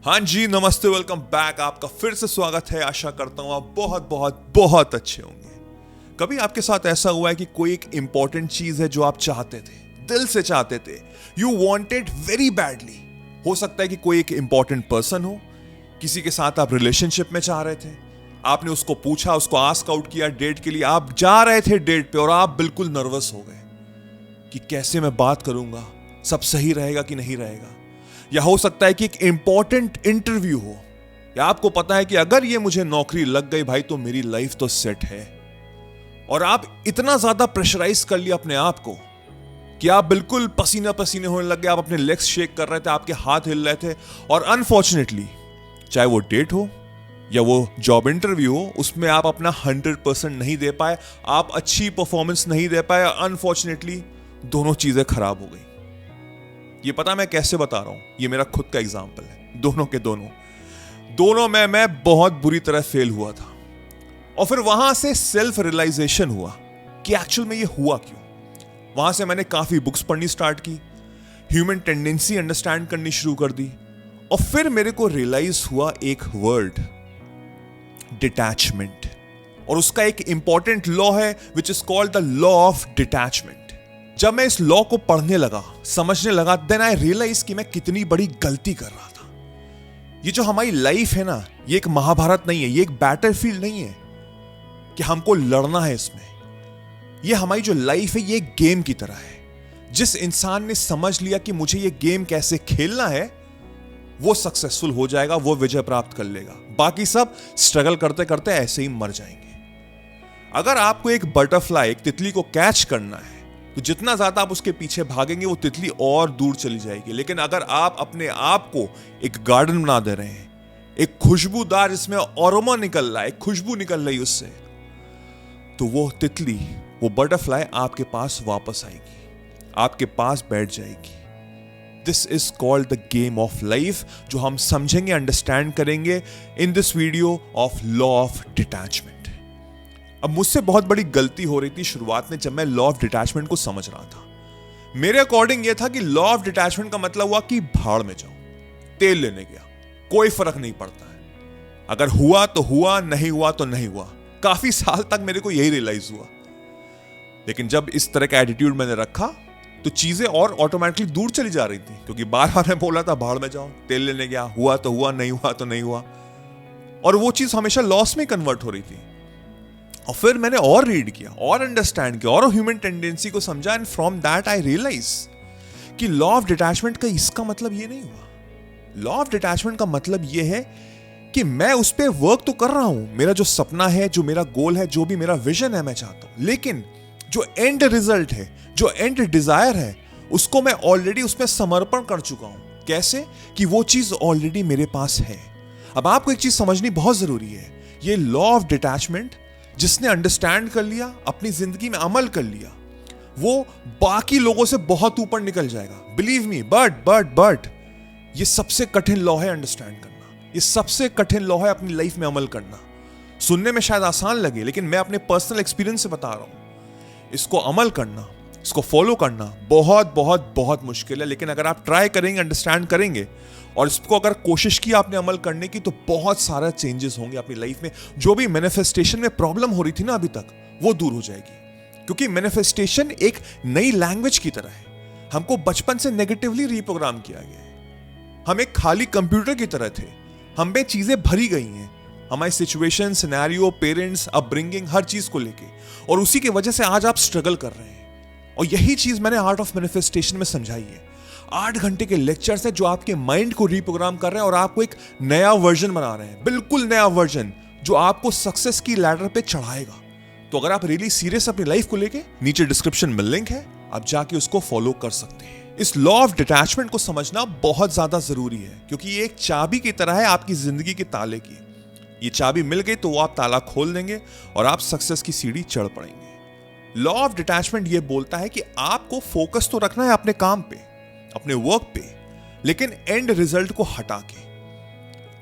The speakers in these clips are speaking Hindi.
हाँ जी, नमस्ते, वेलकम बैक। आपका फिर से स्वागत है। आशा करता हूँ आप बहुत बहुत बहुत अच्छे होंगे। कभी आपके साथ ऐसा हुआ है कि कोई एक इंपॉर्टेंट चीज है जो आप चाहते थे, दिल से चाहते थे, यू वांटेड वेरी बैडली। हो सकता है कि कोई एक इंपॉर्टेंट पर्सन हो, किसी के साथ आप रिलेशनशिप में चाह रहे थे, आपने उसको पूछा, उसको आस्क आउट किया डेट के लिए, आप जा रहे थे डेट पे और आप बिल्कुल नर्वस हो गए कि कैसे मैं बात करूंगा, सब सही रहेगा कि नहीं रहेगा। या हो सकता है कि एक इंपॉर्टेंट इंटरव्यू हो, या आपको पता है कि अगर ये मुझे नौकरी लग गई भाई तो मेरी लाइफ तो सेट है, और आप इतना ज्यादा प्रेशराइज कर लिया अपने आप को कि आप बिल्कुल पसीना पसीने होने लग गए, आप अपने लेग्स शेक कर रहे थे, आपके हाथ हिल रहे थे। और अनफॉर्चुनेटली, चाहे वो डेट हो या वो जॉब इंटरव्यू हो, उसमें आप अपना 100% नहीं दे पाए, आप अच्छी परफॉर्मेंस नहीं दे पाए। अनफॉर्चुनेटली दोनों चीजें खराब हो गई। ये पता मैं कैसे बता रहा हूं, ये मेरा खुद का एग्जाम्पल है। दोनों के दोनों में मैं बहुत बुरी तरह फेल हुआ था। और फिर वहां से सेल्फ रियलाइजेशन हुआ कि एक्चुअल में ये हुआ क्यों। वहां से मैंने काफी बुक्स पढ़नी स्टार्ट की, ह्यूमन टेंडेंसी अंडरस्टैंड करनी शुरू कर दी। और फिर मेरे को रियलाइज हुआ एक वर्ड, डिटैचमेंट। और उसका एक इंपॉर्टेंट लॉ है which is called the law of detachment. जब मैं इस लॉ को पढ़ने लगा, समझने लगा, देन आई रियलाइज कि मैं कितनी बड़ी गलती कर रहा था। ये जो हमारी लाइफ है ना, ये एक महाभारत नहीं है, ये एक बैटलफील्ड नहीं है कि हमको लड़ना है इसमें। ये हमारी जो लाइफ है, ये एक गेम की तरह है। जिस इंसान ने समझ लिया कि मुझे ये गेम कैसे खेलना है, वो सक्सेसफुल हो जाएगा, वो विजय प्राप्त कर लेगा। बाकी सब स्ट्रगल करते करते ऐसे ही मर जाएंगे। अगर आपको एक बटरफ्लाई, एक तितली को कैच करना है, तो जितना ज्यादा आप उसके पीछे भागेंगे वो तितली और दूर चली जाएगी। लेकिन अगर आप अपने आप को एक गार्डन बना दे रहे हैं, एक खुशबूदार जिसमें अरोमा निकल रहा है, एक खुशबू निकल रही उससे, तो वो तितली, वो बटरफ्लाई आपके पास वापस आएगी, आपके पास बैठ जाएगी। This is called the game of life, जो हम समझेंगे, अंडरस्टैंड करेंगे in this video of law of detachment. अब मुझसे बहुत बड़ी गलती हो रही थी शुरुआत में, जब मैं लॉ ऑफ डिटैचमेंट को समझ रहा था। मेरे अकॉर्डिंग यह था कि लॉ ऑफ डिटैचमेंट का मतलब हुआ कि भाड़ में जाओ, तेल लेने गया, कोई फर्क नहीं पड़ता है। अगर हुआ तो हुआ, नहीं हुआ तो नहीं हुआ। काफी साल तक मेरे को यही रियलाइज हुआ। लेकिन जब इस तरह का एटीट्यूड मैंने रखा, तो चीजें और ऑटोमेटिकली दूर चली जा रही थी, क्योंकि बार बार मैं बोला था भाड़ में जाओ, तेल लेने गया, हुआ तो हुआ, नहीं हुआ तो नहीं हुआ। और वो चीज हमेशा लॉस में कन्वर्ट हो रही थी। और फिर मैंने और रीड किया, और अंडरस्टैंड किया, और ह्यूमन टेंडेंसी को समझा, and from that I realise कि लॉ ऑफ डिटैचमेंट का इसका मतलब ये नहीं हुआ। लॉ ऑफ डिटैचमेंट का मतलब ये है कि मैं उस पर वर्क तो कर रहा हूं, मेरा जो सपना है, जो मेरा गोल है, जो भी मेरा विजन है, मैं चाहता हूं, लेकिन जो एंड रिजल्ट है, जो एंड डिजायर है, उसको मैं ऑलरेडी उसमें समर्पण कर चुका हूं। कैसे? कि वो चीज ऑलरेडी मेरे पास है। अब आपको एक चीज समझनी बहुत जरूरी है, ये लॉ ऑफ डिटैचमेंट जिसने अंडरस्टैंड कर लिया, अपनी जिंदगी में अमल कर लिया, वो बाकी लोगों से बहुत ऊपर निकल जाएगा, बिलीव मी। बट ये सबसे कठिन लॉ है अंडरस्टैंड करना, ये सबसे कठिन लॉ है अपनी लाइफ में अमल करना। सुनने में शायद आसान लगे, लेकिन मैं अपने पर्सनल एक्सपीरियंस से बता रहा हूं, इसको अमल करना, इसको फॉलो करना बहुत बहुत बहुत मुश्किल है। लेकिन अगर आप ट्राई करेंगे, अंडरस्टैंड करेंगे, और इसको अगर कोशिश की आपने अमल करने की, तो बहुत सारा चेंजेस होंगे अपनी लाइफ में। जो भी मैनिफेस्टेशन में प्रॉब्लम हो रही थी ना अभी तक, वो दूर हो जाएगी। क्योंकि मैनिफेस्टेशन एक नई लैंग्वेज की तरह है। हमको बचपन से नेगेटिवली रिप्रोग्राम किया गया है। हम एक खाली कंप्यूटर की तरह थे, हम में चीजें भरी गई हैं, हमारी सिचुएशन, सिनेरियो, पेरेंट्स, अपब्रिंगिंग, हर चीज को लेके। और उसी की वजह से आज आप स्ट्रगल कर रहे हैं। और यही चीज मैंने आर्ट ऑफ मैनिफेस्टेशन में समझाई है। 8 घंटे के लेक्चर्स है जो आपके माइंड को रिप्रोग्राम कर रहे हैं और आपको एक नया वर्जन बना रहे हैं, बिल्कुल नया वर्जन, जो आपको सक्सेस की लैडर पे चढ़ाएगा। तो अगर आप रियली सीरियस अपनी लाइफ को लेके, नीचे डिस्क्रिप्शन में लिंक है, आप जाके उसको फॉलो कर सकते हैं। इस लॉ ऑफ डिटैचमेंट को समझना बहुत ज्यादा जरूरी है, क्योंकि ये एक चाबी की तरह है आपकी जिंदगी के ताले की। ये चाबी मिल गई तो वो आप ताला खोल देंगे और आप सक्सेस की सीढ़ी चढ़ पड़ेंगे। लॉ ऑफ डिटैचमेंट ये बोलता है कि आपको फोकस तो रखना है अपने काम पे, अपने वर्क पे, लेकिन एंड रिजल्ट को हटा के।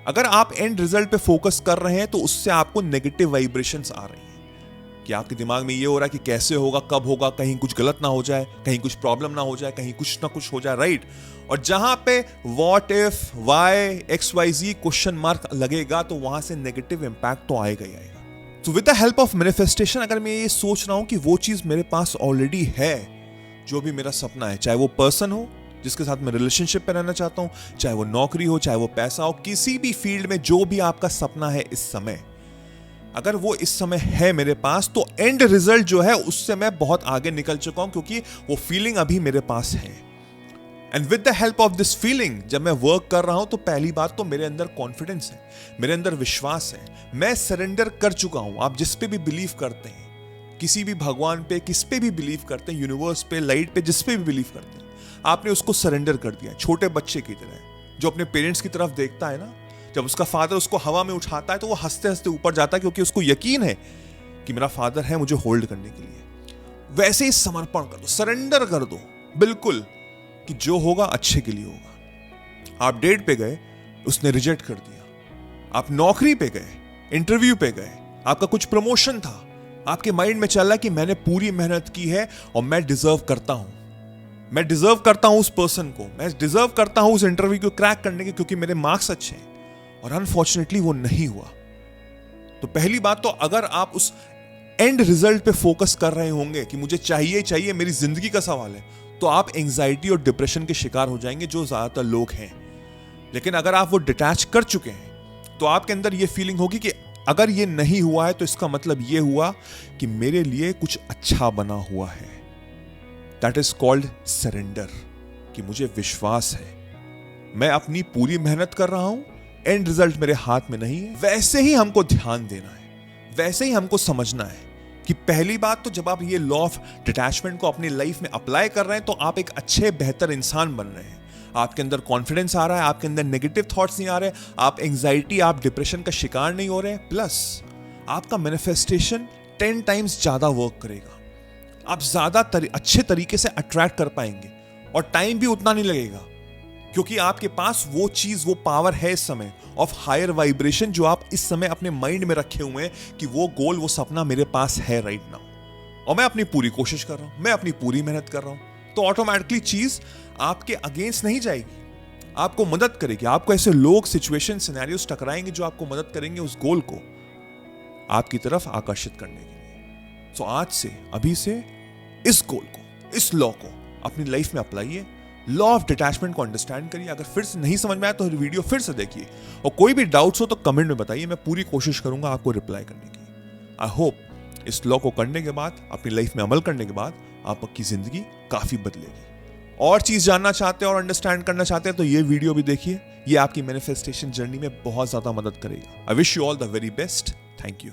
अगर आप एंड रिजल्ट पे फोकस कर रहे हैं तो उससे आपको नेगेटिव वाइब्रेशंस आ रही हैं कि आपके दिमाग में ये हो रहा है कि कैसे होगा, कब होगा, कहीं कुछ गलत ना हो जाए, कहीं कुछ प्रॉब्लम ना हो जाए, कहीं कुछ ना कुछ हो जाए, राइट। और जहां पे what if, Y, XYZ question mark लगेगा तो वहां से नेगेटिव इंपैक्ट तो आएगा ही आएगा। तो with the help of manifestation, अगर मैं ये सोच रहा हूं कि वो चीज मेरे पास ऑलरेडी है, जो भी मेरा सपना है, चाहे वो पर्सन हो जिसके साथ मैं रिलेशनशिप पे रहना चाहता हूं, चाहे वो नौकरी हो, चाहे वो पैसा हो, किसी भी फील्ड में जो भी आपका सपना है इस समय, अगर वो इस समय है मेरे पास, तो एंड रिजल्ट जो है उससे मैं बहुत आगे निकल चुका हूं, क्योंकि वो फीलिंग अभी मेरे पास है। And with the help of this feeling जब मैं वर्क कर रहा हूं, तो पहली बात तो मेरे अंदर कॉन्फिडेंस है, मेरे अंदर विश्वास है, मैं सरेंडर कर चुका हूं। आप जिस पे भी बिलीव करते हैं, किसी भी भगवान पे, किस पे भी बिलीव करते हैं, यूनिवर्स पे, लाइट पे, जिस पे भी बिलीव करते हैं, आपने उसको सरेंडर कर दिया। छोटे बच्चे की तरह जो अपने पेरेंट्स की तरफ देखता है ना, जब उसका फादर उसको हवा में उठाता है तो वो हंसते हंसते ऊपर जाता है, क्योंकि उसको यकीन है कि मेरा फादर है मुझे होल्ड करने के लिए। वैसे ही समर्पण कर दो, सरेंडर कर दो बिल्कुल, कि जो होगा अच्छे के लिए होगा। आप डेट पे गए, उसने रिजेक्ट कर दिया। आप नौकरी पे गए, इंटरव्यू पे गए, आपका कुछ प्रमोशन था, आपके माइंड में चल रहा है कि मैंने पूरी मेहनत की है और मैं डिजर्व करता हूं, मैं डिजर्व करता हूं उस पर्सन को, मैं डिजर्व करता हूं उस इंटरव्यू को क्रैक करने के, क्योंकि मेरे मार्क्स अच्छे हैं, और अनफॉर्चुनेटली वो नहीं हुआ। तो पहली बात तो, अगर आप उस एंड रिजल्ट पे फोकस कर रहे होंगे कि मुझे चाहिए चाहिए, मेरी जिंदगी का सवाल है, तो आप एंजाइटी और डिप्रेशन के शिकार हो जाएंगे, जो ज्यादातर लोग हैं। लेकिन अगर आप वो डिटैच कर चुके हैं, तो आपके अंदर ये फीलिंग होगी कि अगर ये नहीं हुआ है तो इसका मतलब ये हुआ कि मेरे लिए कुछ अच्छा बना हुआ है। दैट इज कॉल्ड सरेंडर, कि मुझे विश्वास है, मैं अपनी पूरी मेहनत कर रहा हूं, एंड रिजल्ट मेरे हाथ में नहीं है। वैसे ही हमको ध्यान देना है, वैसे ही हमको समझना है कि पहली बात तो, जब आप ये लॉ ऑफ डिटैचमेंट को अपनी लाइफ में अप्लाई कर रहे हैं, तो आप एक अच्छे बेहतर इंसान बन रहे हैं। आपके अंदर कॉन्फिडेंस आ रहा है, आपके अंदर नेगेटिव थॉट्स नहीं आ रहे, आप एंजाइटी, आप डिप्रेशन का शिकार नहीं हो रहे, प्लस आपका मैनिफेस्टेशन 10 टाइम्स ज्यादा वर्क करेगा। आप ज्यादा अच्छे तरीके से अट्रैक्ट कर पाएंगे, और टाइम भी उतना नहीं लगेगा, क्योंकि आपके पास वो चीज, वो पावर है इस समय ऑफ हायर वाइब्रेशन, जो आप इस समय अपने माइंड में रखे हुए हैं कि वो गोल, वो सपना मेरे पास है राइट नाउ, और मैं अपनी पूरी कोशिश कर रहा हूं, मैं अपनी पूरी मेहनत कर रहा हूं। तो ऑटोमेटिकली चीज आपके अगेंस्ट नहीं जाएगी, आपको मदद करेगी। आपको ऐसे लोग, सिचुएशन, सिनेरियोस टकराएंगे जो आपको मदद करेंगे उस गोल को आपकी तरफ आकर्षित करने के लिए। तो आज से, अभी से इस गोल को, इस लॉ को अपनी लाइफ में अप्लाइए, लॉ ऑफ डिटैचमेंट को अंडरस्टैंड करिए। अगर फिर से नहीं समझ में आया तो वीडियो फिर से देखिए, और कोई भी डाउट्स हो तो कमेंट में बताइए, मैं पूरी कोशिश करूंगा आपको रिप्लाई करने की। आई होप इस लॉ को करने के बाद, अपनी लाइफ में अमल करने के बाद, आपकी जिंदगी काफी बदलेगी। और चीज जानना चाहते हैं और अंडरस्टैंड करना चाहते हैं तो ये वीडियो भी देखिए, ये आपकी मैनिफेस्टेशन जर्नी में बहुत ज्यादा मदद करेगा। I wish you all the very best. Thank you.